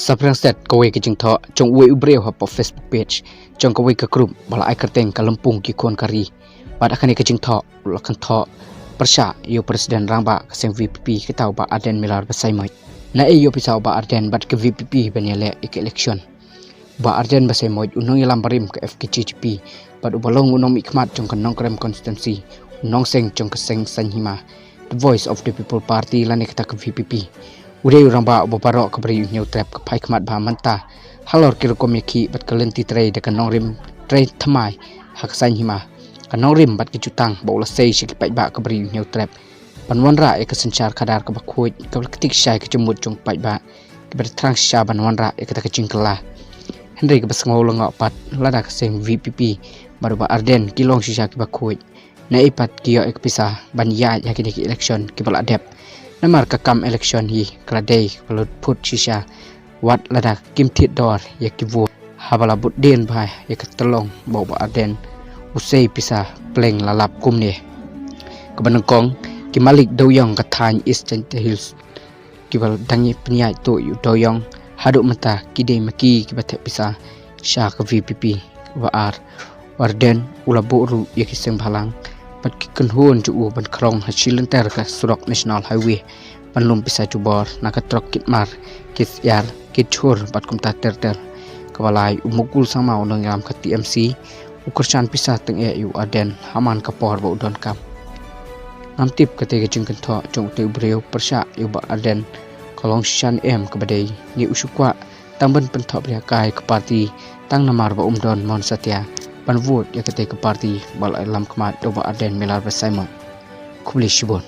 Sabrang set Kaei ke Kynthoh trong Briew ha Facebook page trong Kaei ke group bala ai kerteng ka lempung ki kon kari pada kani ke Kynthoh la Kynthoh persya yo presiden rangba ke seng VPP ke tau ba Ardent milar basai moi na yo pisau ba Ardent bat ke VPP banyale ik election ba Ardent basai moi unong yalam barim ke FKCCP bat ubalong unong ikmat trong Nongkyrshan constituency unong seng trong ke seng sanhima the voice of the people party lani kata ke VPP Utei ramba obaparok ke Briew nyau trap ke pai kemat bah manta halor kira komiki bat kelenti tray dekan nongrim tray thamai hak sain hima kan nongrim bat ke jutang bola sei sik Paidbah ke Briew nyau trap banwanra ek sencar kadar ke bakhuj ke ketik syai ke jemut jong Paidbah ke bertrang Shah banwanra ek kata ke cingkelah Henry ke besngau lengok pat lada ke seng VPP baru ba Ardent kilong sisa ke bakhuj na ipat kiyo ek pisah ban ya yakini ke election ke bala adep Namar kakam election hi kladei kalau put sisa wat lada kimtit dor yakivu habala budden bhai yakatelong bawa Ardent usai pisah pleng lalap kumne kebanengkong kimalik doyong katany Eastern Hills kibal dangi penyai to yu doyong haduk mata kidei maki kibate pisah Shah ke VPP wa Ardent ulabu ru yakiseng balang Pat Kynthoh ju ban krong hasilin ter ka surok national highway panlum pisah jubor nakatrok kitmar kit yar kit chur pat kumta ter kabalai umukul sama unang yam ka TMC Nongkyrshan pisah teng yu Ardent haman kapor ba udon kam namtip kate ke Kynthoh jong Utei Briew persya yu ba Ardent kolong shan ke badai ni usukwa tangban penthok bria Kaei ke parti tang namar ba umdon mon satya pan vote ya kate ke parti bal alam kemat do ba Ardent milar bersama kubli shibon